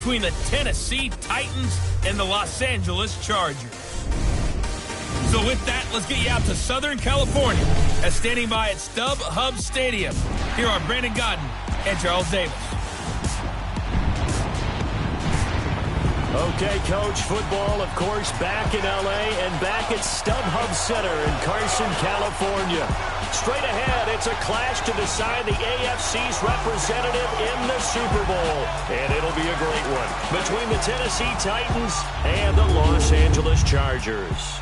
between the Tennessee Titans and the Los Angeles Chargers. So with that, let's get you out to Southern California as standing by at StubHub Stadium. Here are Brandon Gaudin and Charles Davis. Okay, Coach, football, of course, back in L.A. and back at StubHub Center in Carson, California. Straight ahead, it's a clash to decide the AFC's representative in the Super Bowl. And it'll be a great one between the Tennessee Titans and the Los Angeles Chargers.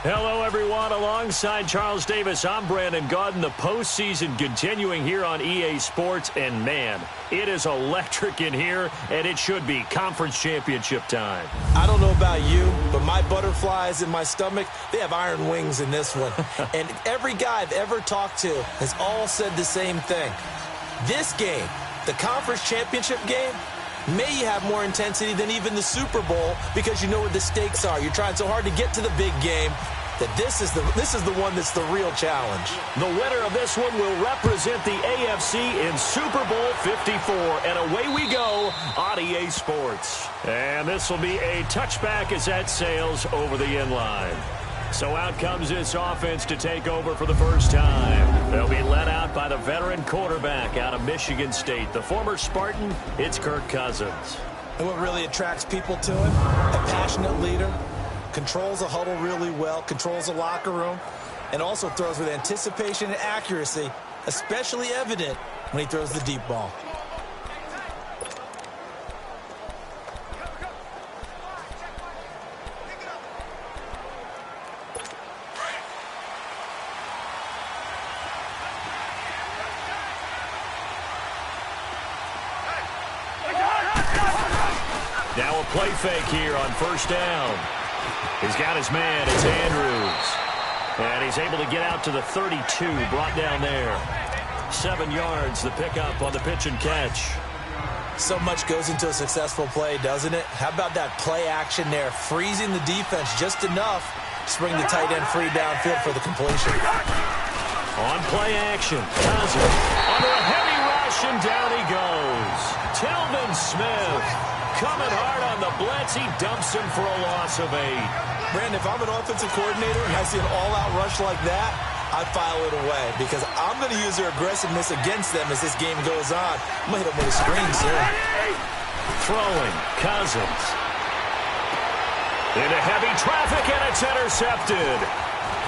Hello, everyone. Alongside Charles Davis, I'm Brandon Gaudin. The postseason continuing here on EA Sports. And, man, it is electric in here, and it should be conference championship time. I don't know about you, but my butterflies in my stomach, they have iron wings in this one. And every guy I've ever talked to has all said the same thing. This game, the conference championship game, may have more intensity than even the Super Bowl because you know what the stakes are. You're trying so hard to get to the big game that this is the one that's the real challenge. The winner of this one will represent the AFC in Super Bowl 54. And away we go on EA Sports. And this will be a touchback as that sails over the inline. So out comes this offense to take over for the first time. They'll be led out by the veteran quarterback out of Michigan State. The former Spartan, it's Kirk Cousins. And what really attracts people to him? A passionate leader, controls a huddle really well, controls a locker room, and also throws with anticipation and accuracy, especially evident when he throws the deep ball. Now a play fake here on first down. He's got his man. It's Andrews. And he's able to get out to the 32, brought down there. 7 yards, the pickup on the pitch and catch. So much goes into a successful play, doesn't it? How about that play action there? Freezing the defense just enough to bring the tight end free downfield for the completion. On play action, Cousins under a heavy rush, and down he goes. Telvin Smith coming hard on the blitz. He dumps him for a loss of 8. Brandon, if I'm an offensive coordinator and I see an all-out rush like that, I file it away because I'm going to use their aggressiveness against them as this game goes on. I'm going to hit them with a screen soon. Throwing, Cousins. Into heavy traffic, and it's intercepted.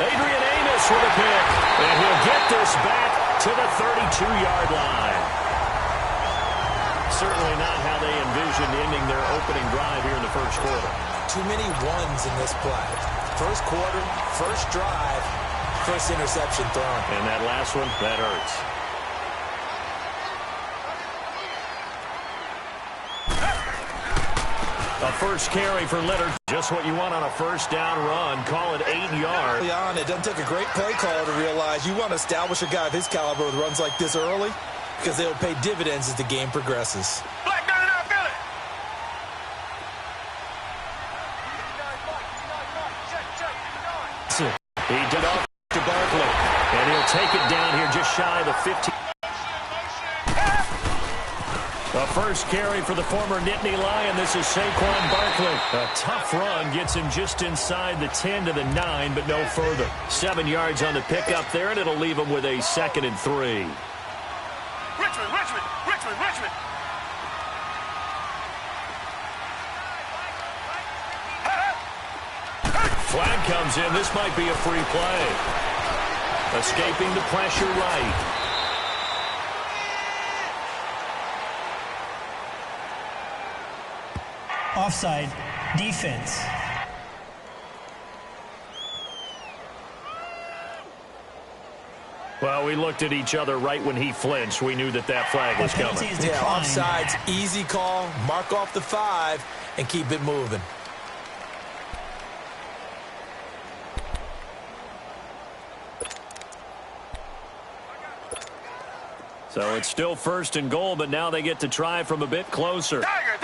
Adrian Amos with a pick, and he'll get this back to the 32-yard line. Certainly not how they envisioned ending their opening drive here in the first quarter. Too many ones in this play. First quarter, first drive, first interception thrown. And that last one, that hurts. A first carry for Leonard. Just what you want on a first down run. Call it 8 yards. Early on, it doesn't take a great play caller to realize you want to establish a guy of his caliber with runs like this early because they'll pay dividends as the game progresses. He did off to Barkley, and he'll take it down here just shy of the 15. The first carry for the former Nittany Lion. This is Saquon Barkley. A tough run gets him just inside the 10 to the 9, but no further. 7 yards on the pickup there, and it'll leave him with a 2nd and 3. Richmond. Flag comes in. This might be a free play. Escaping the pressure right. Offside, defense. Well, we looked at each other right when he flinched. We knew that that flag was coming. Yeah, offsides, easy call. Mark off the 5 and keep it moving. So it's still 1st and goal, but now they get to try from a bit closer. Target.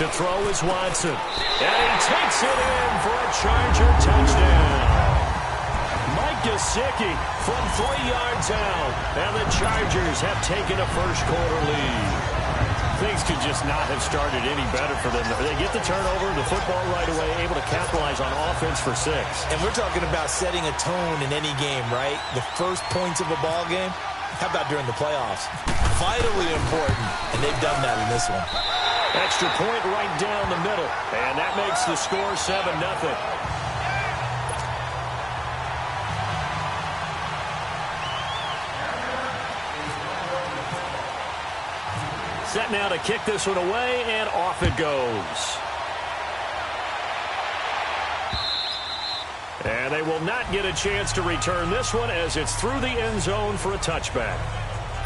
To throw is Watson. And he takes it in for a Charger touchdown. Mike Gesicki from 3 yards out. And the Chargers have taken a first-quarter lead. Things could just not have started any better for them. They get the turnover, the football right away, able to capitalize on offense for 6. And we're talking about setting a tone in any game, right? The first points of a ball game. How about during the playoffs? Vitally important, and they've done that in this one. Extra point right down the middle, and that makes the score 7-0. Set now to kick this one away, and off it goes. And they will not get a chance to return this one as it's through the end zone for a touchback.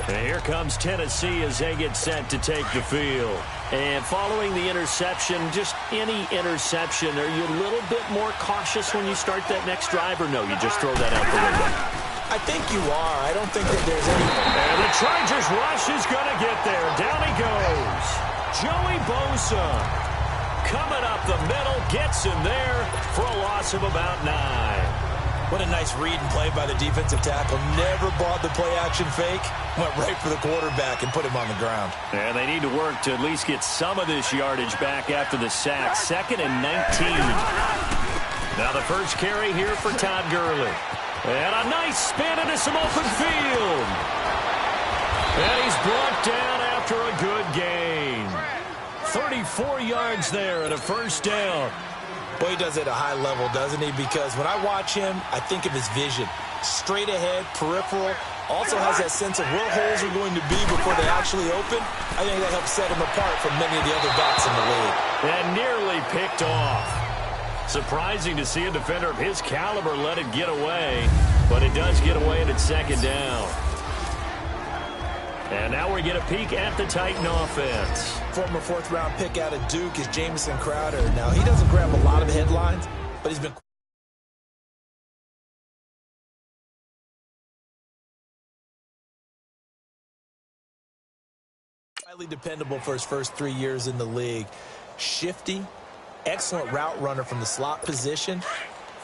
And here comes Tennessee as they get set to take the field. And following the interception, just any interception, are you a little bit more cautious when you start that next drive, or no, you just throw that out the window? I think you are. I don't think that there's any... And the Chargers rush is going to get there. Down he goes. Joey Bosa coming up the middle, gets him there for a loss of about 9. What a nice read and play by the defensive tackle. Never bought the play-action fake. Went right for the quarterback and put him on the ground. And they need to work to at least get some of this yardage back after the sack. 2nd and 19. Now the first carry here for Todd Gurley. And a nice spin into some open field. And he's brought down after a good gain. 34 yards there and a first down. Boy, he does it at a high level, doesn't he? Because when I watch him, I think of his vision. Straight ahead, peripheral. Also has that sense of where holes are going to be before they actually open. I think that helps set him apart from many of the other backs in the league. And nearly picked off. Surprising to see a defender of his caliber let it get away, but it does get away and it's 2nd down. And now we get a peek at the Titan offense. Former 4th-round pick out of Duke is Jamison Crowder. Now, he doesn't grab a lot of headlines, but he's been highly dependable for his first 3 years in the league. Shifty, excellent route runner from the slot position,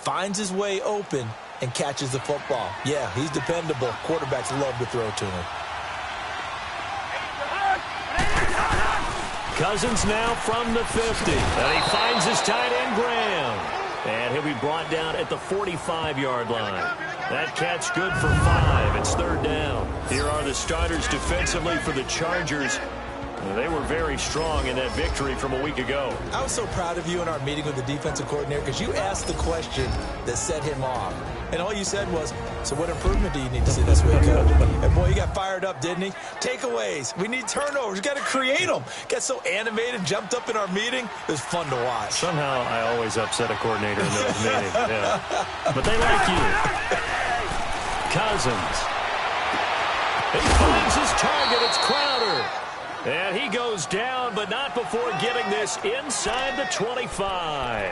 finds his way open and catches the football. Yeah, he's dependable. Quarterbacks love to throw to him. Cousins now from the 50. And he finds his tight end, Graham. And he'll be brought down at the 45-yard line. That catch good for 5. It's 3rd down. Here are the starters defensively for the Chargers. They were very strong in that victory from a week ago. I was so proud of you in our meeting with the defensive coordinator because you asked the question that set him off. And all you said was, so what improvement do you need to see this week, Coach? And boy, he got fired up, didn't he? Takeaways. We need turnovers. We got to create them. Got so animated, jumped up in our meeting. It was fun to watch. Somehow I always upset a coordinator in those meetings. Yeah. But they like you. Cousins. He finds his target. It's Crowder. And he goes down, but not before getting this inside the 25.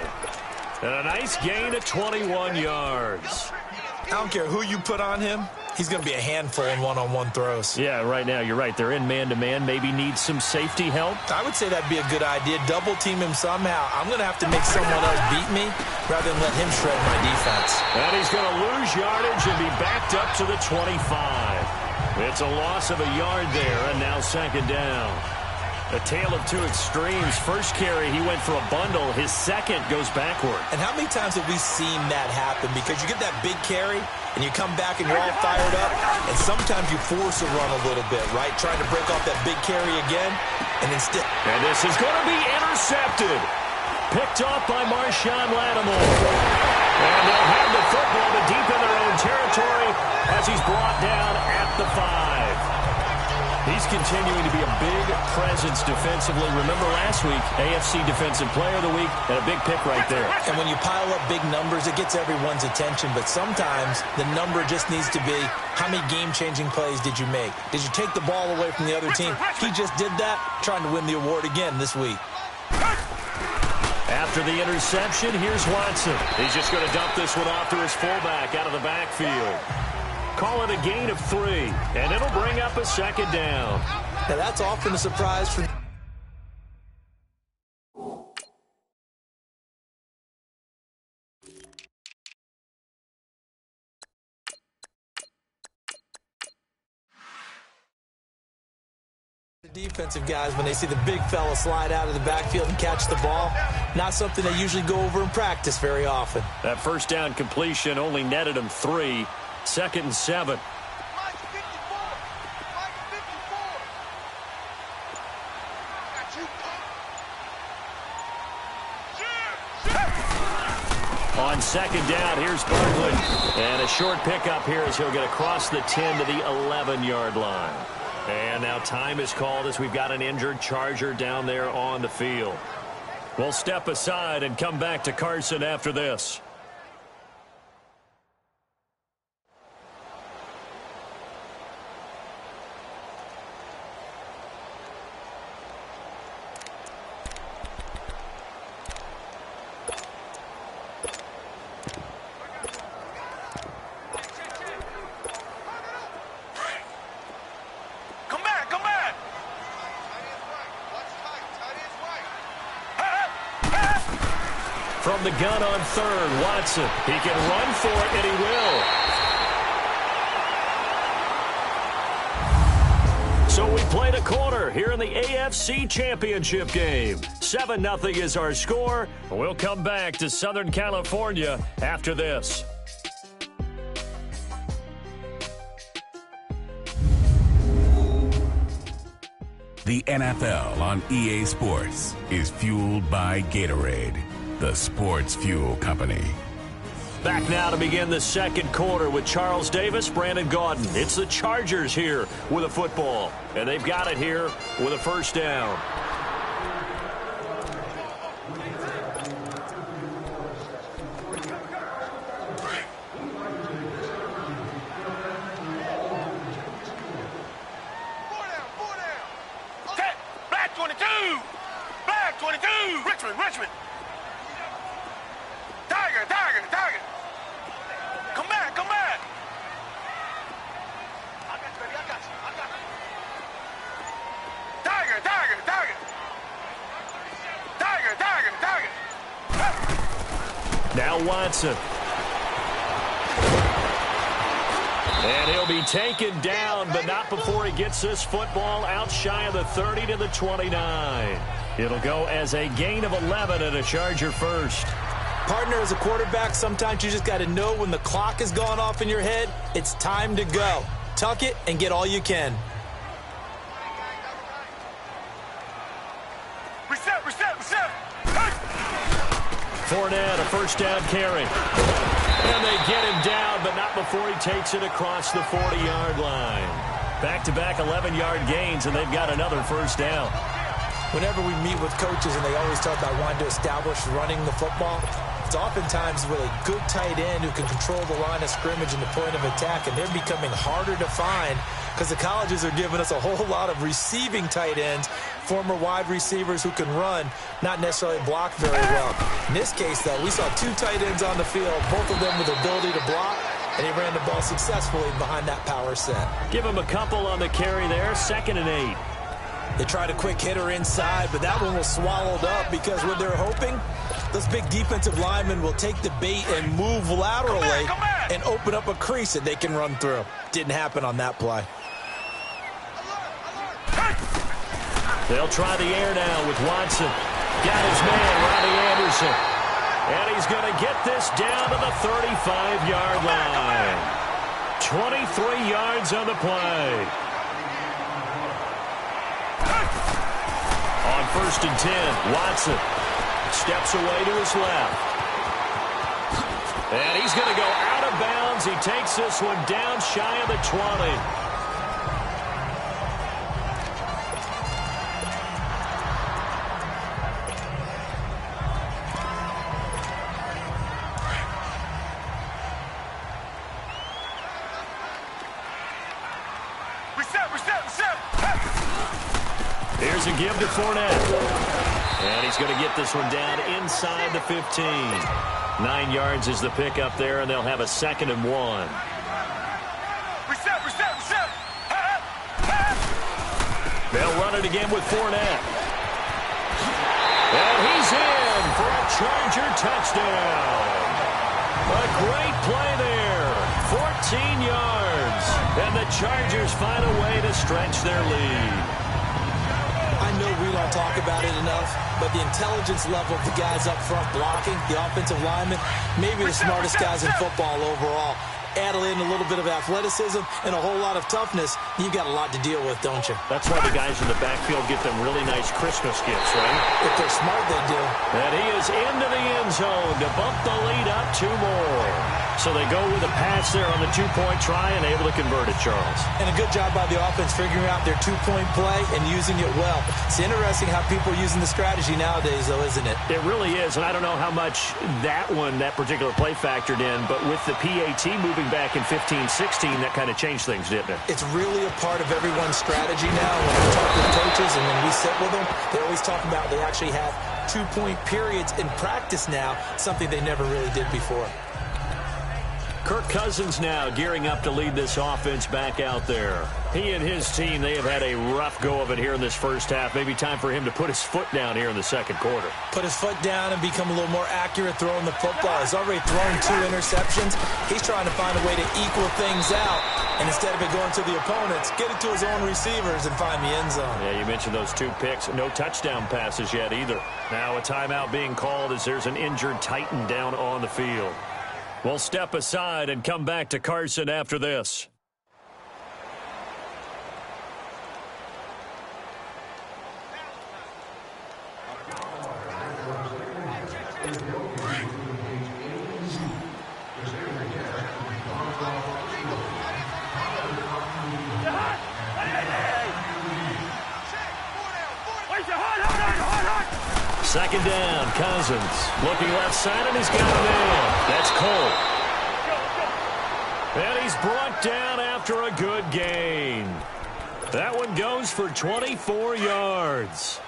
And a nice gain of 21 yards. I don't care who you put on him. He's going to be a handful in one-on-one throws. Yeah, right now, you're right. They're in man-to-man. Maybe need some safety help. I would say that'd be a good idea. Double team him somehow. I'm going to have to make someone else beat me rather than let him shred my defense. And he's going to lose yardage and be backed up to the 25. It's a loss of a yard there, and now 2nd down. A tale of two extremes. First carry, he went for a bundle. His second goes backward. And how many times have we seen that happen? Because you get that big carry, and you come back and you're all fired up, and sometimes you force a run a little bit, right? Trying to break off that big carry again, and instead... And this is going to be intercepted. Picked off by Marshawn Lattimore. And they'll have the football to deep in their own territory as he's brought down at the 5. He's continuing to be a big presence defensively. Remember last week, AFC Defensive Player of the Week, and a big pick right there. And when you pile up big numbers, it gets everyone's attention. But sometimes the number just needs to be, how many game-changing plays did you make? Did you take the ball away from the other team? He just did that, trying to win the award again this week. After the interception, here's Watson. He's just going to dump this one off to his fullback out of the backfield. Call it a gain of 3, and it'll bring up a 2nd down. Now that's often a surprise for... Defensive guys, when they see the big fella slide out of the backfield and catch the ball, not something they usually go over in practice very often. That first down completion only netted him 3. 2nd and 7. On 2nd down, here's Barkley. And a short pickup here as he'll get across the 10 to the 11-yard line. And now time is called as we've got an injured Charger down there on the field. We'll step aside and come back to Carson after this. From the gun on 3rd, Watson. He can run for it, and he will. So we played a quarter here in the AFC Championship game. 7-0 is our score. We'll come back to Southern California after this. The NFL on EA Sports is fueled by Gatorade, the sports fuel company. Back now to begin the second quarter with Charles Davis, Brandon Gaudin. It's the Chargers here with a football, and they've got it here with a first down. Black 22! Black 22! Richmond! Tiger! Come back! I got you, baby, I got you. Tiger! Now Watson. And he'll be taken down, but not before he gets this football out shy of the 30 to the 29. It'll go as a gain of 11 and a Charger first. Partner, as a quarterback, sometimes you just got to know when the clock has gone off in your head, it's time to go. Tuck it and get all you can. Reset! Fournette, a first down carry. And they get him down, but not before he takes it across the 40-yard line. Back-to-back 11-yard gains, and they've got another first down. Whenever we meet with coaches and they always talk about wanting to establish running the football, it's oftentimes with a good tight end who can control the line of scrimmage and the point of attack, and they're becoming harder to find because the colleges are giving us a whole lot of receiving tight ends, former wide receivers who can run, not necessarily block very well. In this case, though, we saw 2 tight ends on the field, both of them with the ability to block, and he ran the ball successfully behind that power set. Give him a couple on the carry there, 2nd and 8. They tried a quick hitter inside, but that one was swallowed up because what they're hoping, those big defensive linemen will take the bait and move laterally and open up a crease that they can run through. Didn't happen on that play. They'll try the air now with Watson. Got his man, Robbie Anderson. And he's going to get this down to the 35-yard line. 23 yards on the play. On 1st and 10, Watson steps away to his left. And he's going to go out of bounds. He takes this one down shy of the 20. Here's a give to Fournette. And he's going to get this one down inside the 15. 9 yards is the pickup there, and they'll have a 2nd and 1. Reset! They'll run it again with Fournette. And he's in for a Charger touchdown. A great play there. 14 yards. And the Chargers find a way to stretch their lead. know we don't talk about it enough, but the intelligence level of the guys up front blocking, the offensive linemen, maybe the smartest guys in football overall. Add in a little bit of athleticism and a whole lot of toughness, you've got a lot to deal with, don't you? That's why the guys in the backfield get them really nice Christmas gifts, right? If they're smart, they do. And he is into the end zone to bump the lead up 2 more. So they go with a pass there on the 2-point try and able to convert it, Charles. And a good job by the offense figuring out their 2-point play and using it well. It's interesting how people are using the strategy nowadays, though, isn't it? It really is, and I don't know how much that particular play factored in, but with the PAT moving back in 15-16, that kind of changed things, didn't it? It's really a part of everyone's strategy now. When we talk with coaches and when we sit with them, they always talk about they actually have 2-point periods in practice now, something they never really did before. Kirk Cousins now gearing up to lead this offense back out there. He and his team, they have had a rough go of it here in this first half. Maybe time for him to put his foot down here in the second quarter. Put his foot down and become a little more accurate throwing the football. He's already thrown 2 interceptions. He's trying to find a way to equal things out. And instead of it going to the opponents, get it to his own receivers and find the end zone. Yeah, you mentioned those 2 picks. No touchdown passes yet either. Now a timeout being called as there's an injured Titan down on the field. We'll step aside and come back to Carson after this. Second down, Cousins. Looking left side, and he's got a man. That's Cole. And he's brought down after a good gain. That one goes for 24 yards.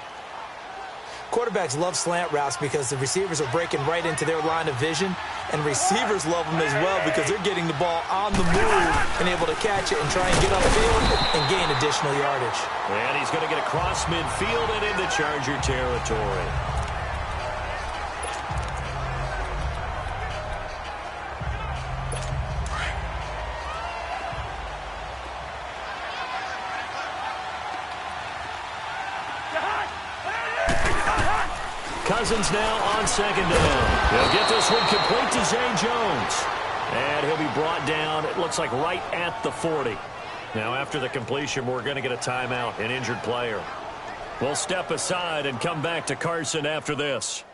Quarterbacks love slant routes because the receivers are breaking right into their line of vision, and receivers love them as well because they're getting the ball on the move and able to catch it and try and get upfield and gain additional yardage. And he's going to get across midfield and into Charger territory. Cousins now on second down. He'll get this one complete to Zay Jones. And he'll be brought down, it looks like right at the 40. Now after the completion, we're going to get a timeout, an injured player. We'll step aside and come back to Carson after this.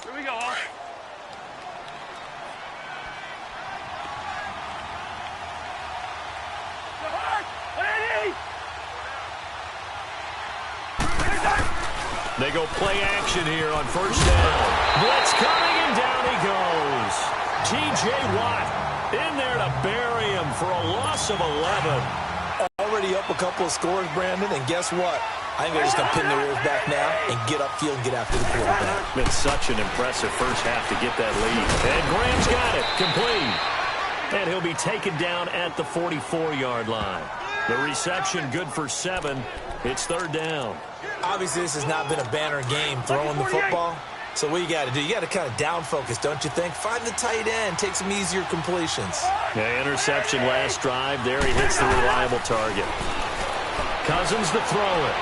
Here we go. They go play action here on first down. Blitz coming, and down he goes. T.J. Watt in there to bury him for a loss of 11. Already up a couple of scores, Brandon, and guess what? I think they're just going to pin their ears back now and get upfield and get after the quarterback. Been such an impressive first half to get that lead. And Graham's got it. Complete. And he'll be taken down at the 44-yard line. The reception good for 7. It's third down. Obviously, this has not been a banner game throwing the football. So what you got to do, you got to kind of down focus, don't you think? Find the tight end, take some easier completions. Yeah, interception last drive. There he hits the reliable target. Cousins to throw it.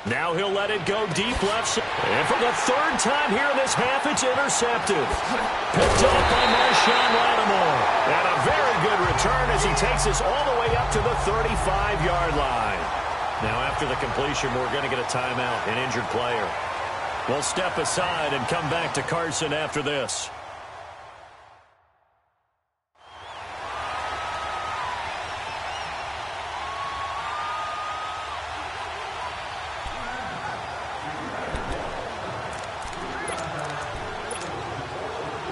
Now he'll let it go deep left side. And for the third time here in this half, it's intercepted. Picked up by Marshawn Lattimore. And a very good return as he takes this all the way up to the 35-yard line. Now after the completion, we're going to get a timeout, an injured player. We'll step aside and come back to Carson after this.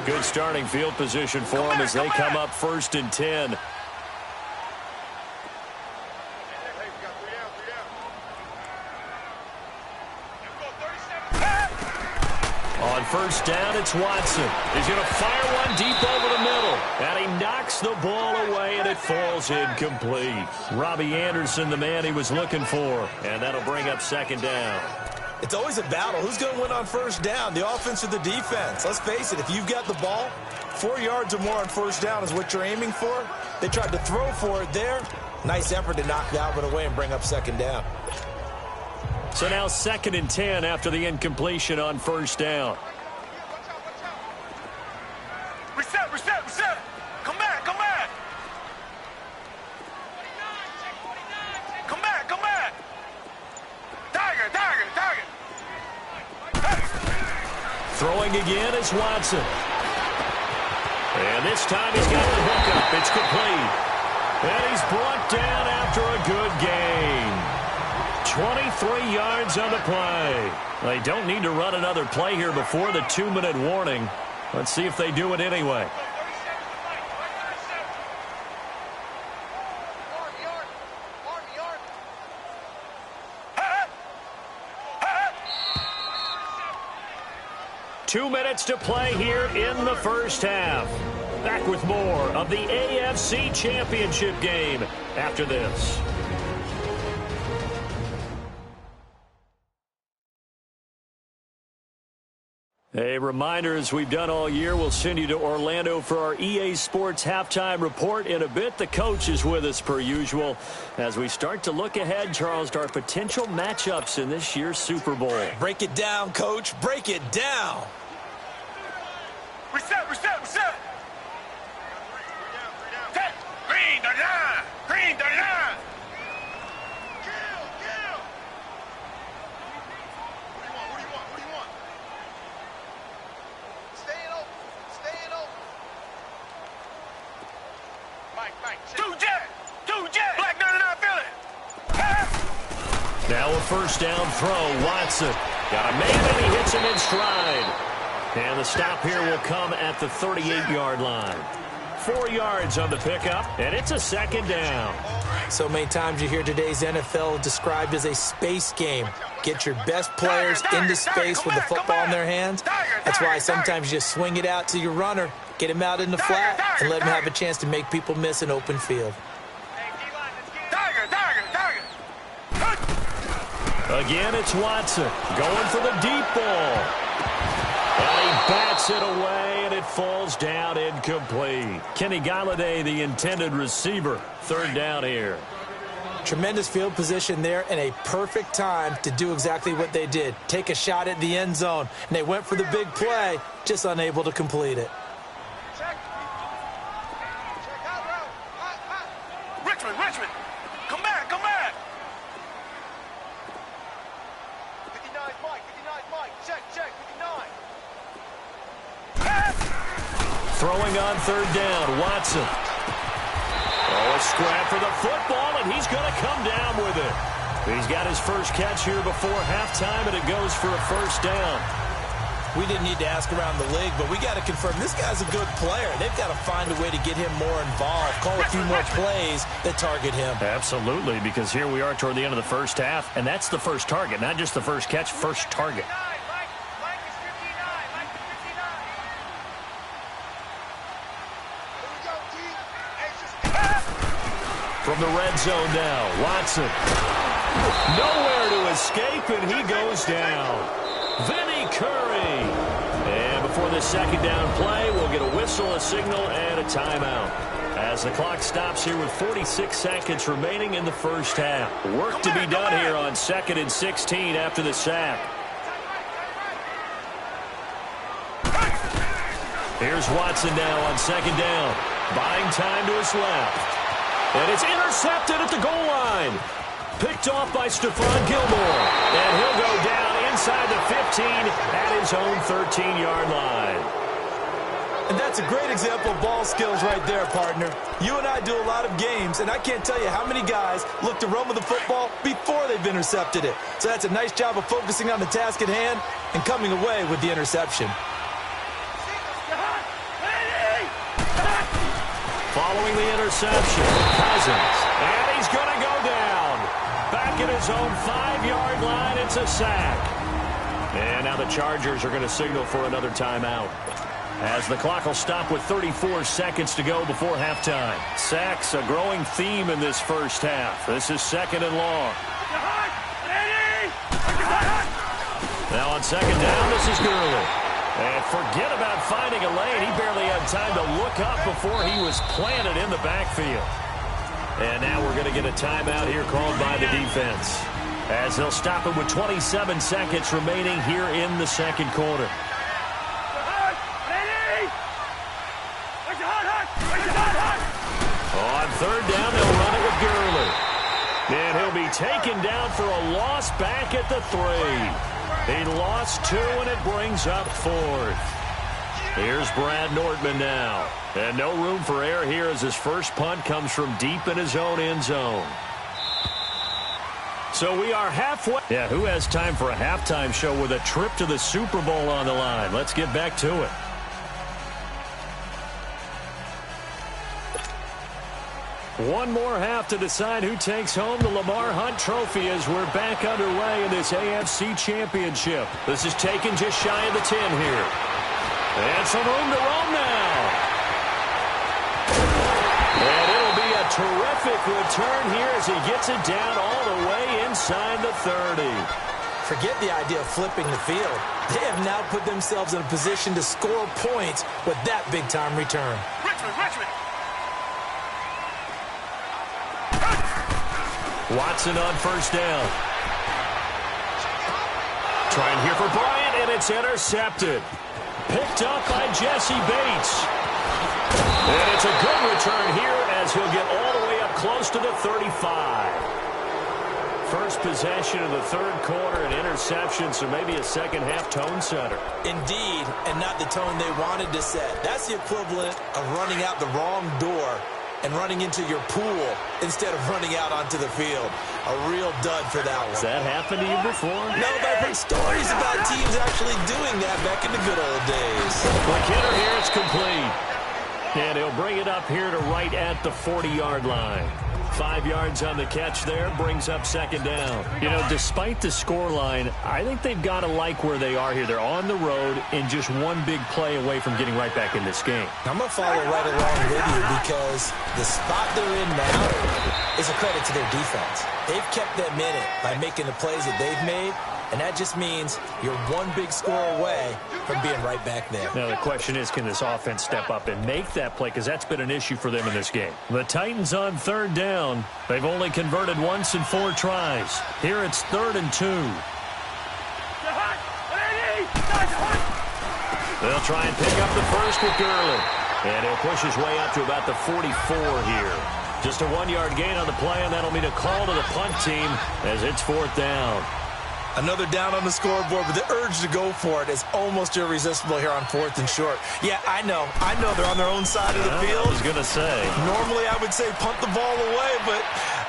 Good starting field position for them as they come up first and 10. On first down, it's Watson. He's going to fire one deep over the middle. And he knocks the ball away, and it falls incomplete. Robbie Anderson, the man he was looking for. And that'll bring up second down. It's always a battle. Who's going to win on first down, the offense or the defense? Let's face it, if you've got the ball, 4 yards or more on first down is what you're aiming for. They tried to throw for it there. Nice effort to knock that one away and bring up second down. So now 2nd and 10 after the incompletion on first down. Reset. Come back. Come back. Tiger. Throwing again is Watson. And this time he's got the hook up. It's complete. And he's brought down after a good gain. 23 yards on the play. They don't need to run another play here before the 2-minute warning. Let's see if they do it anyway. Two minutes to play here in the first half. Back with more of the AFC Championship game after this. A reminder, as we've done all year, we'll send you to Orlando for our EA Sports halftime report in a bit. The coach is with us per usual as we start to look ahead, Charles, to our potential matchups in this year's Super Bowl. Break it down, Coach. Break it down. Reset. Green, the line. Kill. What do you want? Staying open. Mike. Two jet. Black 99 Philly. Now a first down throw. Watson got a man, and he hits him in stride. And the stop here will come at the 38-yard line. 4 yards on the pickup, and it's a second down. So many times you hear today's NFL described as a space game. Get your best players into space with the football in their hands. That's why sometimes you just swing it out to your runner, get him out in the flat, and let him have a chance to make people miss an open field. Again, it's Watson going for the deep ball. And he bats it away, and it falls down incomplete. Kenny Golladay, the intended receiver. Third down here. Tremendous field position there and a perfect time to do exactly what they did. Take a shot at the end zone. And they went for the big play, just unable to complete it. Richmond. Come back. 59 Mike. Check, 59. Throwing on third down, Watson. A scrap for the football, and he's going to come down with it. He's got his first catch here before halftime, and it goes for a first down. We didn't need to ask around the league, but we got to confirm this guy's a good player. They've got to find a way to get him more involved, call a few more plays that target him. Absolutely, because here we are toward the end of the first half, and that's the first target, not just the first catch, first target. From the red zone now, Watson. Nowhere to escape, and he goes down. Vinny Curry. And before this second down play, we'll get a whistle, a signal, and a timeout. As the clock stops here with 46 seconds remaining in the first half. Work to be done here on 2nd and 16 after the sack. Here's Watson now on second down. Buying time to his left. And it's intercepted at the goal line. Picked off by Stephon Gilmore. And he'll go down inside the 15 at his own 13-yard line. And that's a great example of ball skills right there, partner. You and I do a lot of games, and I can't tell you how many guys look to run with the football before they've intercepted it. So that's a nice job of focusing on the task at hand and coming away with the interception. Following the interception, Cousins. And he's going to go down. Back at his own 5-yard line, it's a sack. And now the Chargers are going to signal for another timeout. as the clock will stop with 34 seconds to go before halftime. Sacks, a growing theme in this first half. This is 2nd and long. Now on 2nd down, this is Gurley. And forget about finding a lane. He barely had time to look up before he was planted in the backfield. And now we're going to get a timeout here called by the defense, as they'll stop it with 27 seconds remaining here in the second quarter. On 3rd down, they'll run it with Gurley. And he'll be taken down for a loss back at the 3. He lost 2, and it brings up 4th. Here's Brad Nortman now. And no room for error here as his first punt comes from deep in his own end zone. So we are halfway. Yeah, who has time for a halftime show with a trip to the Super Bowl on the line? Let's get back to it. One more half to decide who takes home the Lamar Hunt Trophy as we're back underway in this AFC Championship. This is taken just shy of the 10 here. And some room to roam now. And it'll be a terrific return here as he gets it down all the way inside the 30. Forget the idea of flipping the field. They have now put themselves in a position to score points with that big-time return. Richmond. Watson on 1st down. Trying here for Bryant, and it's intercepted. Picked up by Jesse Bates. And it's a good return here as he'll get all the way up close to the 35. First possession of the 3rd quarter, an interception, so maybe a second-half tone setter. Indeed, and not the tone they wanted to set. That's the equivalent of running out the wrong door and running into your pool instead of running out onto the field. A real dud for that one. Has that happened to you before? No, but I've heard stories about teams actually doing that back in the good old days. McKinnon here, it's complete. And he'll bring it up here to right at the 40-yard line. 5 yards on the catch there, brings up 2nd down. You know, despite the scoreline, I think they've got to like where they are here. They're on the road and just one big play away from getting right back in this game. I'm going to follow right along with you because the spot they're in now is a credit to their defense. They've kept them in it by making the plays that they've made, and that just means you're one big score away from being right back there. Now the question is, can this offense step up and make that play? Because that's been an issue for them in this game. The Titans on 3rd down. They've only converted once in 4 tries. Here it's 3rd and 2. They'll try and pick up the first with Gurley. And he'll push his way up to about the 44 here. Just a 1-yard gain on the play, and that'll mean a call to the punt team as it's 4th down. Another down on the scoreboard, but the urge to go for it is almost irresistible here on 4th and short. Yeah, I know they're on their own side of the field. I was going to say. Normally I would say punt the ball away, but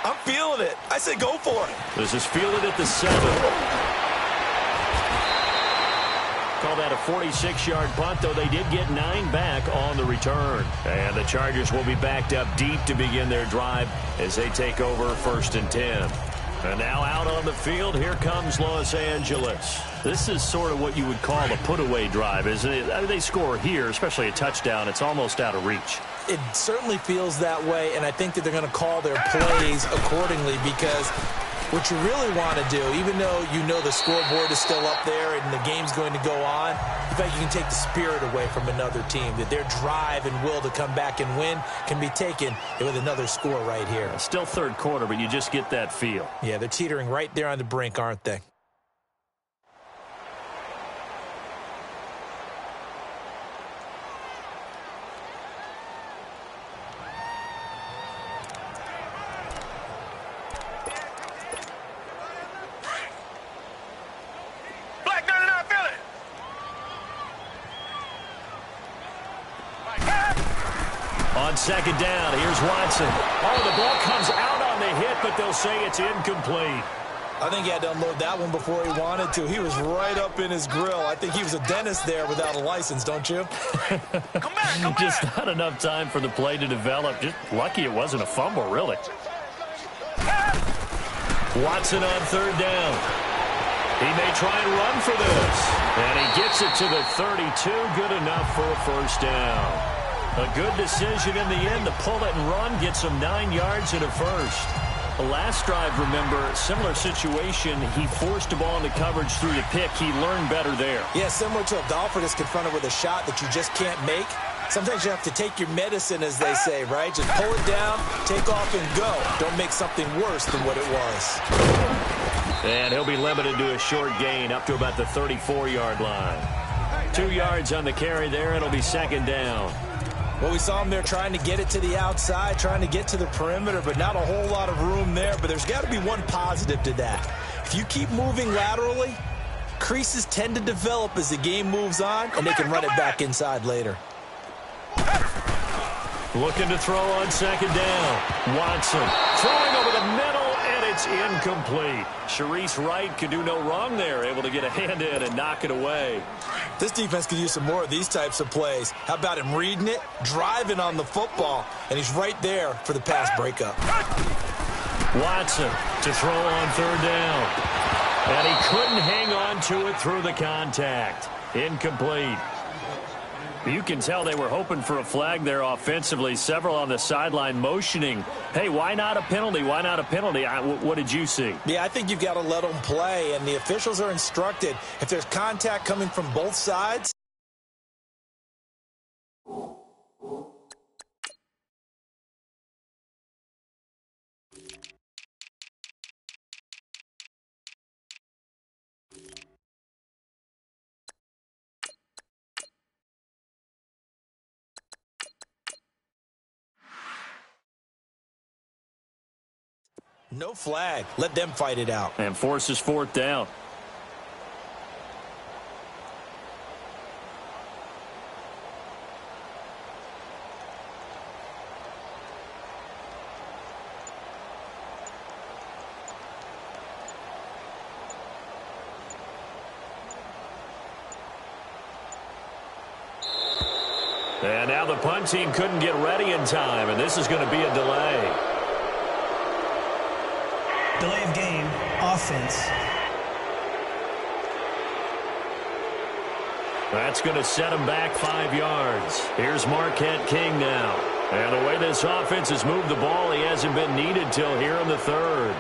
I'm feeling it. I say go for it. This is fielded at the 7. Call that a 46-yard punt, though they did get 9 back on the return. And the Chargers will be backed up deep to begin their drive as they take over 1st and 10. And now out on the field, here comes Los Angeles. This is sort of what you would call a put-away drive, isn't it? I mean, they score here, especially a touchdown. It's almost out of reach. It certainly feels that way, and I think that they're going to call their plays accordingly because what you really want to do, even though you know the scoreboard is still up there and the game's going to go on, in fact, you can take the spirit away from another team, that their drive and will to come back and win can be taken with another score right here. Still 3rd quarter, but you just get that feel. Yeah, they're teetering right there on the brink, aren't they? On 2nd down, here's Watson. Oh, the ball comes out on the hit, but they'll say it's incomplete. I think he had to unload that one before he wanted to. He was right up in his grill. I think he was a dentist there without a license, don't you? Come back. Just not enough time for the play to develop. Just lucky it wasn't a fumble, really. Watson on 3rd down. He may try and run for this. And he gets it to the 32. Good enough for a first down. A good decision in the end to pull it and run. Gets him 9 yards and a first. The last drive, remember, similar situation. He forced the ball into coverage through the pick. He learned better there. Yeah, similar to a golfer that's confronted with a shot that you just can't make. Sometimes you have to take your medicine, as they say, right? Just pull it down, take off, and go. Don't make something worse than what it was. And he'll be limited to a short gain up to about the 34-yard line. 2 yards on the carry there. It'll be second down. Well, we saw him there trying to get it to the outside, trying to get to the perimeter, but not a whole lot of room there. But there's got to be one positive to that. If you keep moving laterally, creases tend to develop as the game moves on, and they can run it back inside later. Looking to throw on second down. Watson throwing over the middle, and it's incomplete. Sharice Wright could do no wrong there, able to get a hand in and knock it away. This defense could use some more of these types of plays. How about him reading it, driving on the football, and he's right there for the pass breakup. Watson to throw on third down. And he couldn't hang on to it through the contact. Incomplete. You can tell they were hoping for a flag there offensively. Several on the sideline motioning. Hey, why not a penalty? Why not a penalty? What did you see? Yeah, I think you've got to let them play, and the officials are instructed. If there's contact coming from both sides, no flag. Let them fight it out. And forces fourth down. And now the punt team couldn't get ready in time, and this is going to be a delay. Delay of game, offense. That's going to set him back 5 yards. Here's Marquette King now. And the way this offense has moved the ball, he hasn't been needed till here in the third.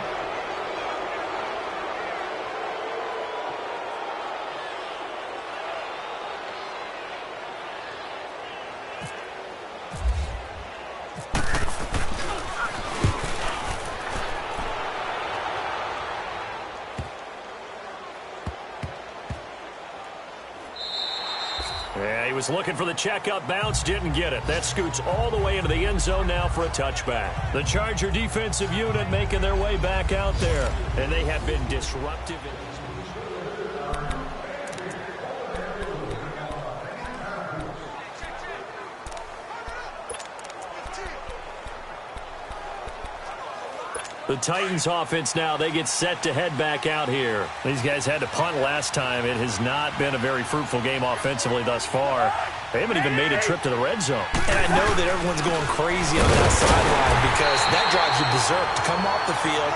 Yeah, he was looking for the checkup bounce, didn't get it. That scoots all the way into the end zone now for a touchback. The Charger defensive unit making their way back out there, and they have been disruptive in this. The Titans offense now, they get set to head back out here. These guys had to punt last time. It has not been a very fruitful game offensively thus far. They haven't even made a trip to the red zone. And I know that everyone's going crazy on that sideline because that drives you berserk to come off the field,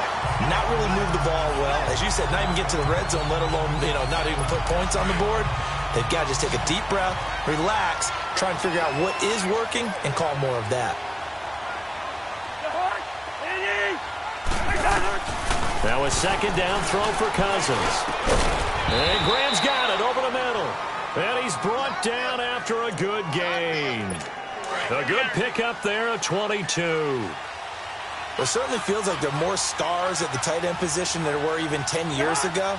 not really move the ball well. As you said, not even get to the red zone, let alone, not even put points on the board. They've got to just take a deep breath, relax, try and figure out what is working, and call more of that. Now a second down throw for Cousins. And Graham's got it over the middle. And he's brought down after a good gain. A good pickup there at 22. Well, it certainly feels like there are more stars at the tight end position than there were even 10 years ago.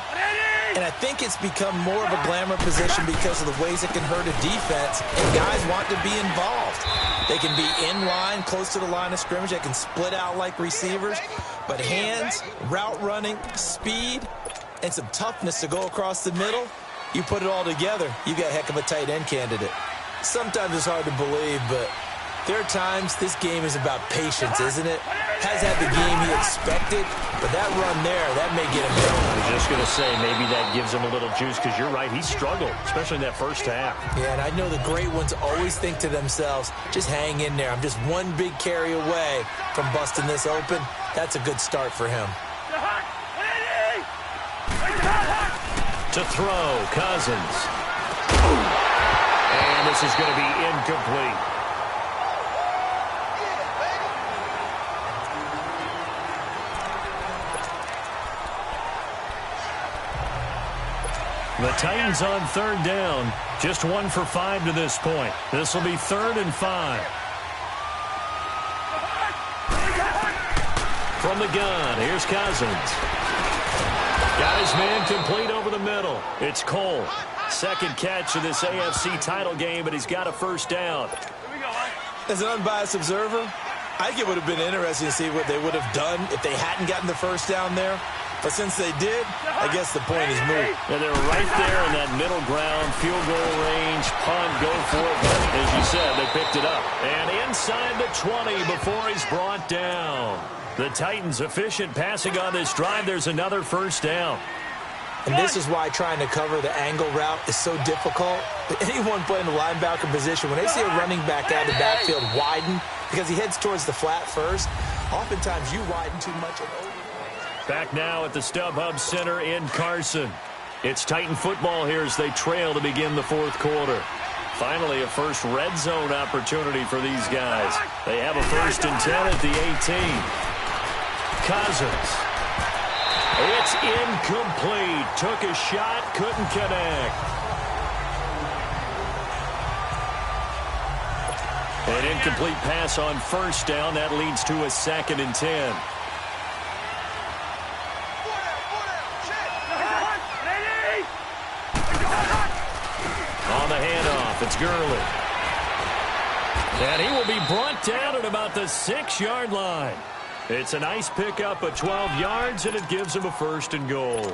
And I think it's become more of a glamour position because of the ways it can hurt a defense, and guys want to be involved. They can be in line, close to the line of scrimmage. They can split out like receivers. But hands, route running, speed, and some toughness to go across the middle, you put it all together, you got a heck of a tight end candidate. Sometimes it's hard to believe, but there are times this game is about patience, isn't it? Has had the game he expected, but that run there, that may get him going. I was just going to say, maybe that gives him a little juice, because you're right, he struggled, especially in that first half. Yeah, and I know the great ones always think to themselves, just hang in there. I'm just one big carry away from busting this open. That's a good start for him. To throw, Cousins. And this is going to be incomplete. The Titans on third down. Just 1 for 5 to this point. This will be 3rd and 5. From the gun, here's Cousins. Got his man complete over the middle. It's Cole. Second catch of this AFC title game, but he's got a first down. As an unbiased observer, I think it would have been interesting to see what they would have done if they hadn't gotten the first down there. But since they did, I guess the point is moot. Yeah, they're right there in that middle ground, field goal range, punt, go for it. But as you said, they picked it up. And inside the 20 before he's brought down. The Titans efficient passing on this drive. There's another first down. And this is why trying to cover the angle route is so difficult. Anyone playing the linebacker position, when they see a running back out of the backfield widen, because he heads towards the flat first, oftentimes you widen too much and over. Back now at the StubHub Center in Carson. It's Titan football here as they trail to begin the fourth quarter. Finally, a first red zone opportunity for these guys. They have a 1st and 10 at the 18. Cousins. It's incomplete. Took a shot, couldn't connect. An incomplete pass on first down. That leads to a 2nd and 10. On the handoff, it's Gurley. And he will be brought down at about the 6-yard line. It's a nice pickup of 12 yards, and it gives him a 1st and goal.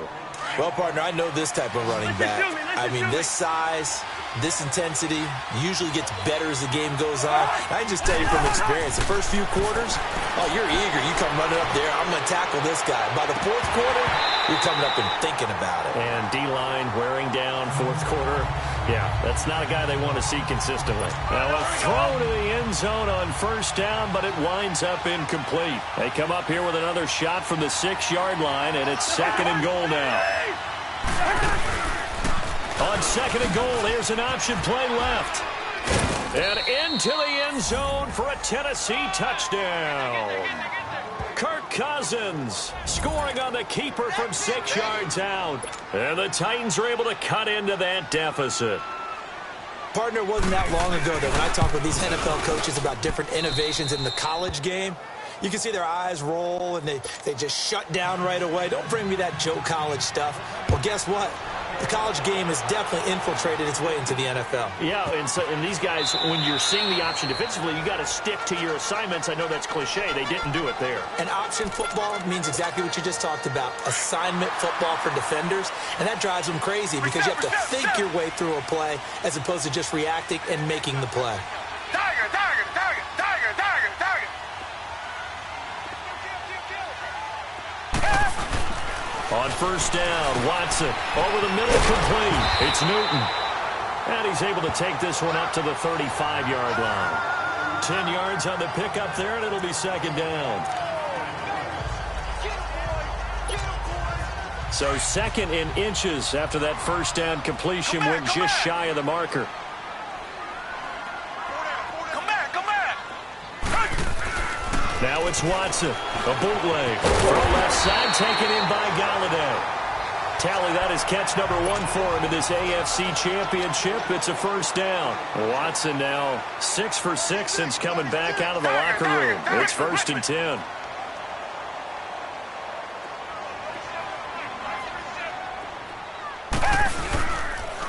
Well, partner, I know this type of running back. I mean, this size, this intensity usually gets better as the game goes on. I can just tell you from experience, the first few quarters, oh, you're eager. You come running up there, I'm going to tackle this guy. By the fourth quarter, you're coming up and thinking about it. And D-line wearing down fourth quarter. Yeah, that's not a guy they want to see consistently. Now a throw to the end zone on first down, but it winds up incomplete. They come up here with another shot from the 6-yard line, and it's 2nd and goal now. On 2nd and goal, here's an option play left. And into the end zone for a Tennessee touchdown. Kirk Cousins scoring on the keeper from 6 yards out. And the Titans are able to cut into that deficit. Partner, it wasn't that long ago that when I talk with these NFL coaches about different innovations in the college game, you can see their eyes roll and they just shut down right away. Don't bring me that Joe College stuff. Well, guess what? The college game has definitely infiltrated its way into the NFL. Yeah, and these guys, when you're seeing the option defensively, you got to stick to your assignments. I know that's cliche. They didn't do it there. And option football means exactly what you just talked about, assignment football for defenders. And that drives them crazy because you have to think your way through a play as opposed to just reacting and making the play. Tiger, tiger, tiger, tiger, tiger, tiger. On first down, Watson over the middle, complete. It's Newton. And he's able to take this one up to the 35-yard line. 10 yards on the pickup there, and it'll be 2nd down. So 2nd in inches after that first down completion went just shy of the marker. Come back, come back. Now it's Watson. A bootleg from left side, taken in by Galladay. Tally, that is catch number 1 for him in this AFC Championship. It's a first down. Watson now 6 for 6 since coming back out of the locker room. It's 1st and 10.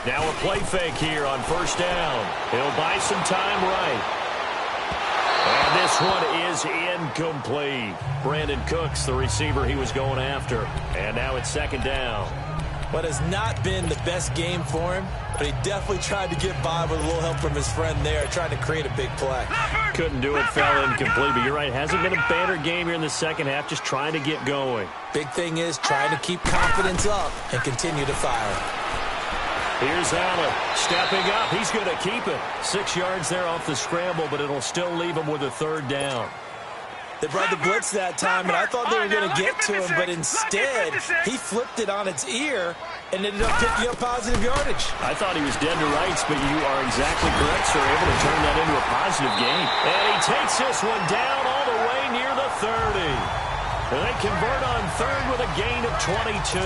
Now a play fake here on first down. He'll buy some time right. And this one is incomplete. Brandon Cooks, the receiver he was going after. And now it's 2nd down. What has not been the best game for him, but he definitely tried to get by with a little help from his friend there, trying to create a big play. Couldn't do it, fell incomplete. But you're right, hasn't been a banner game here in the second half, just trying to get going. Big thing is trying to keep confidence up and continue to fire. Here's Allen stepping up. He's going to keep it. 6 yards there off the scramble, but it'll still leave him with a 3rd down. They brought the blitz that time, and I thought they were going to get to him, but instead, he flipped it on its ear and ended up picking up positive yardage. I thought he was dead to rights, but you are exactly correct, sir. Able to turn that into a positive gain. And he takes this one down all the way near the 30. And they convert on third with a gain of 22.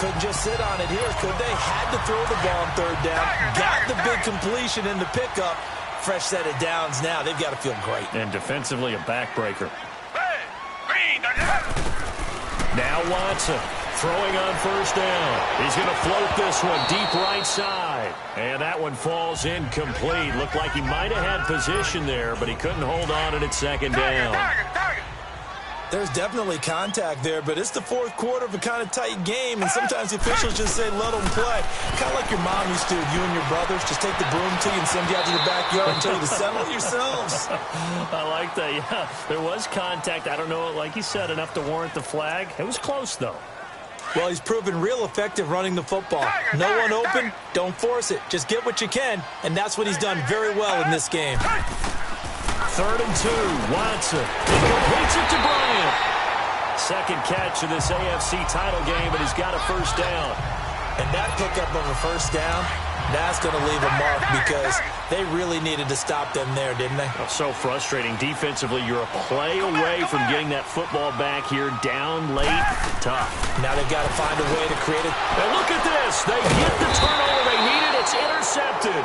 Couldn't just sit on it here, could they? Had to throw the ball on third down. Got the big completion in the pickup. Fresh set of downs now. They've got to feel great. And defensively, a backbreaker. Now Watson throwing on first down. He's going to float this one deep right side. And that one falls incomplete. Looked like he might have had position there, but he couldn't hold on at second down. There's definitely contact there, but it's the fourth quarter of a kind of tight game, and sometimes the officials just say, let them play. Kind of like your mom used to, you and your brothers, just take the broom to you and send you out to the backyard and tell you to settle it yourselves. I like that, yeah. There was contact. I don't know, like you said, enough to warrant the flag. It was close, though. Well, he's proven real effective running the football. No one open, don't force it. Just get what you can, and that's what he's done very well in this game. 3rd and 2, Watson. He completes it to Bryant. Second catch of this AFC title game, but he's got a first down. And that pickup of a first down, that's going to leave a mark because they really needed to stop them there, didn't they? Oh, so frustrating. Defensively, you're a play away from getting that football back here. Down late, tough. Now they've got to find a way to create it. And look at this. They get the turnover they needed. It's intercepted.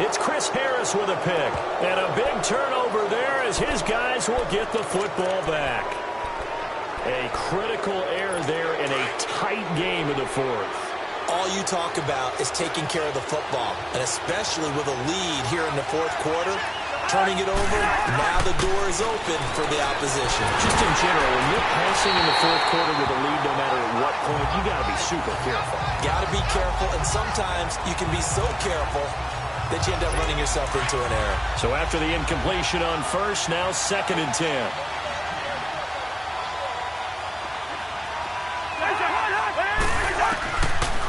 It's Chris Harris with a pick. And a big turnover there as his guys will get the football back. A critical error there in a tight game in the fourth. All you talk about is taking care of the football, and especially with a lead here in the fourth quarter, turning it over, now the door is open for the opposition. Just in general, when you're passing in the fourth quarter with a lead, no matter at what point, you got to be super careful. Got to be careful, and sometimes you can be so careful that you end up running yourself into an error. So after the incompletion on first, now 2nd and 10.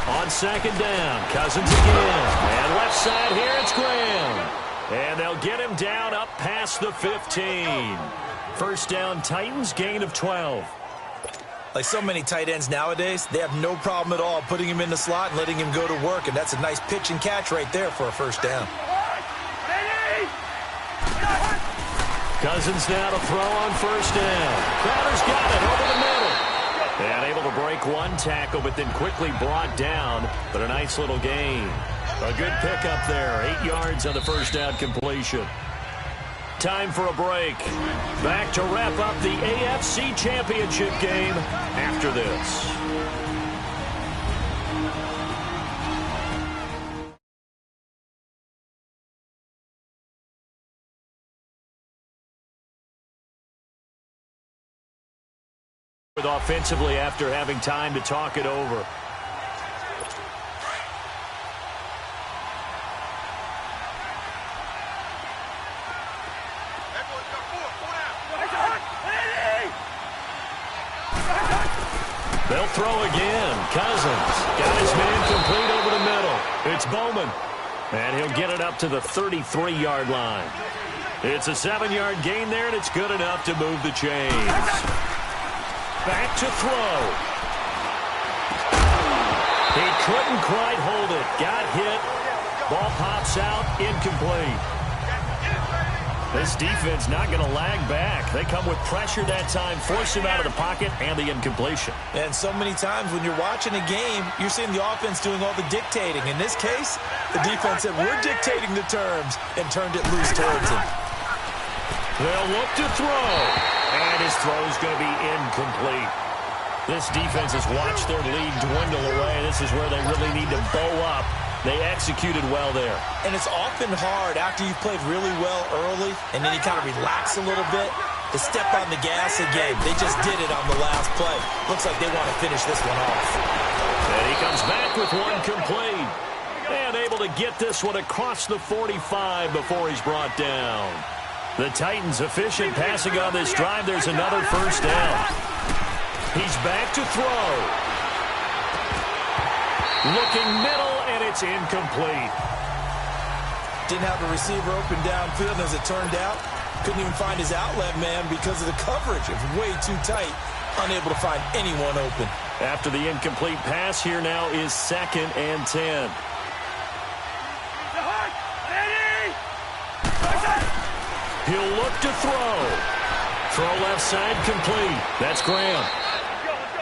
On 2nd down, Cousins again. And left side here, it's Graham. And they'll get him down up past the 15. First down, Titans, gain of 12. Like so many tight ends nowadays, they have no problem at all putting him in the slot and letting him go to work, and that's a nice pitch and catch right there for a first down. Cousins now to throw on first down. Crowder's got it over the middle. And able to break one tackle, but then quickly brought down. But a nice little gain. A good pickup there. 8 yards on the first down completion. Time for a break. Back to wrap up the AFC Championship game after this. With offensively after having time to talk it over. They'll throw again. Cousins got his man complete over the middle. It's Bowman. And he'll get it up to the 33-yard line. It's a 7-yard gain there, and it's good enough to move the chains. Back to throw. He couldn't quite hold it. Got hit. Ball pops out. Incomplete. This defense not going to lag back. They come with pressure that time, force him out of the pocket, and the incompletion. And so many times when you're watching a game, you're seeing the offense doing all the dictating. In this case, the defense said, we're dictating the terms, and turned it loose towards him. They'll look to throw. And his throw's going to be incomplete. This defense has watched their lead dwindle away. This is where they really need to bow up. They executed well there. And it's often hard after you've played really well early and then you kind of relax a little bit to step on the gas again. They just did it on the last play. Looks like they want to finish this one off. And he comes back with one complete. And able to get this one across the 45 before he's brought down. The Titans efficient passing on this drive. There's another first down. He's back to throw. Looking middle, and it's incomplete. Didn't have a receiver open downfield, as it turned out. Couldn't even find his outlet man because of the coverage. It was way too tight. Unable to find anyone open. After the incomplete pass, here now is 2nd and 10. He'll look to throw. Throw left side complete. That's Graham.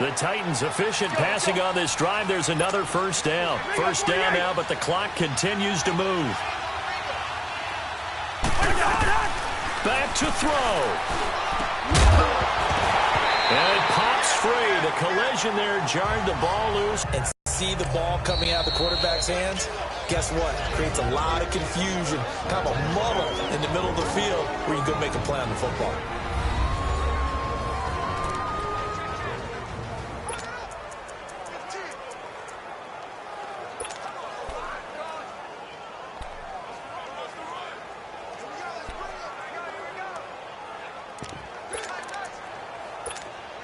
The Titans efficient passing on this drive. There's another first down. First down now, but the clock continues to move. Back to throw. And it pops free. The collision there jarred the ball loose. And see the ball coming out of the quarterback's hands? Guess what? It creates a lot of confusion. Kind of a muddle in the middle of the field where you can go make a play on the football.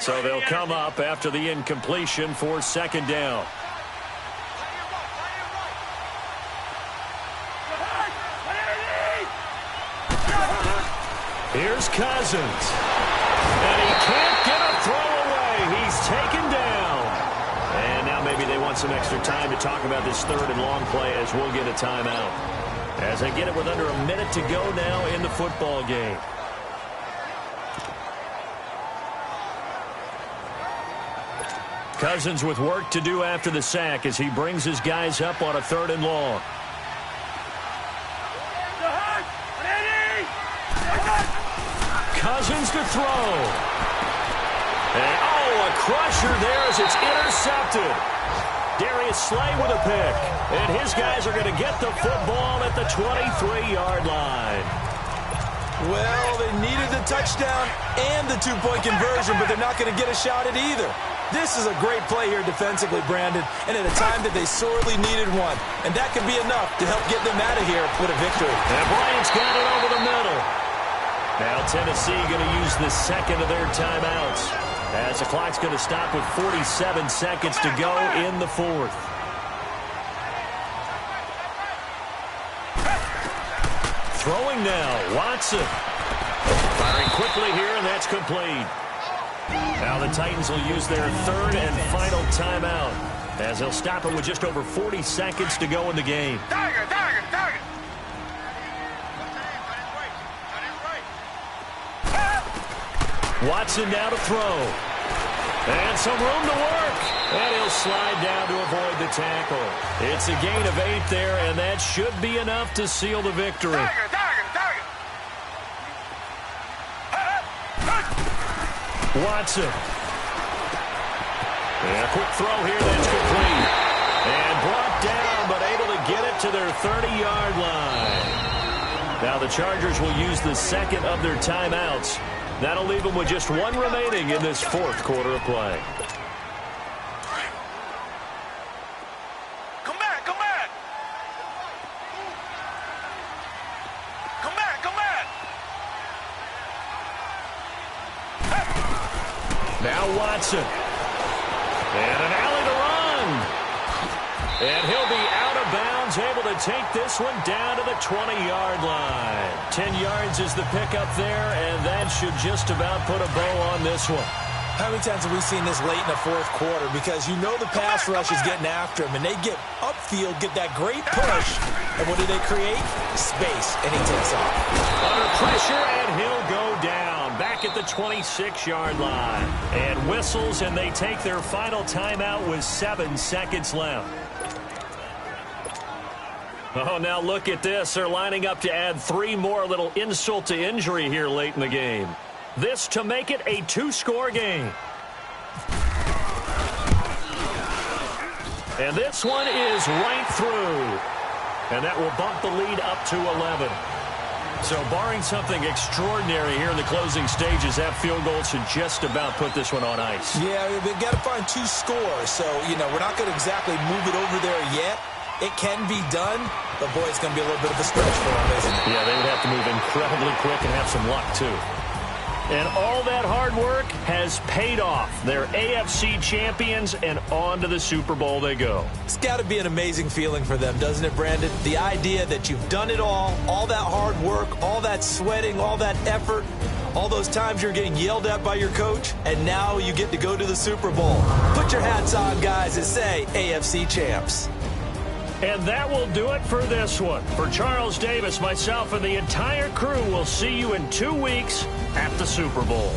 So they'll come up after the incompletion for 2nd down. Here's Cousins. And he can't get a throw away. He's taken down. And now maybe they want some extra time to talk about this 3rd and long play as we'll get a timeout. As they get it with under a minute to go now in the football game. Cousins with work to do after the sack as he brings his guys up on a 3rd and long. Cousins to throw. And, a crusher there as it's intercepted. Darius Slay with a pick. And his guys are going to get the football at the 23-yard line. Well, they needed the touchdown and the 2-point conversion, but they're not going to get a shot at either. This is a great play here defensively, Brandon, and at a time that they sorely needed one. And that could be enough to help get them out of here with a victory. And Bryant's got it over the middle. Now Tennessee going to use the 2nd of their timeouts as the clock's going to stop with 47 seconds to go in the 4th. Throwing now, Watson. Firing quickly here, and that's complete. Now the Titans will use their 3rd and final timeout as they'll stop it with just over 40 seconds to go in the game. Watson now to throw. And some room to work. And he'll slide down to avoid the tackle. It's a gain of 8 there, and that should be enough to seal the victory. Watson. And a quick throw here that's complete. And brought down, but able to get it to their 30-yard line. Now the Chargers will use the 2nd of their timeouts. That'll leave them with just 1 remaining in this 4th quarter of play. Come back, come back. Come back, come back. Now Watson. And an alley to run. And he'll be out of bounds, able to take this one down to the 20-yard line. 10 yards is the pickup there, and that should just about put a bow on this one. How many times have we seen this late in the 4th quarter? Because you know the pass rush is getting after him, and they get upfield, get that great push. And what do they create? Space, and he takes off. Under pressure, and he'll go down. Back at the 26-yard line. And whistles, and they take their final timeout with 7 seconds left. Oh, now look at this. They're lining up to add 3 more, little insult to injury here late in the game. This to make it a 2-score game. And this one is right through. And that will bump the lead up to 11. So barring something extraordinary here in the closing stages, that field goal should just about put this one on ice. Yeah, they've got to find 2 scores. So, we're not going to exactly move it over there yet. It can be done, but, boy, it's going to be a little bit of a stretch for them, isn't it? Yeah, they would have to move incredibly quick and have some luck, too. And all that hard work has paid off. They're AFC champions, and on to the Super Bowl they go. It's got to be an amazing feeling for them, doesn't it, Brandon? The idea that you've done it all that hard work, all that sweating, all that effort, all those times you're getting yelled at by your coach, and now you get to go to the Super Bowl. Put your hats on, guys, and say AFC champs. And that will do it for this one. For Charles Davis, myself, and the entire crew, we'll see you in 2 weeks at the Super Bowl.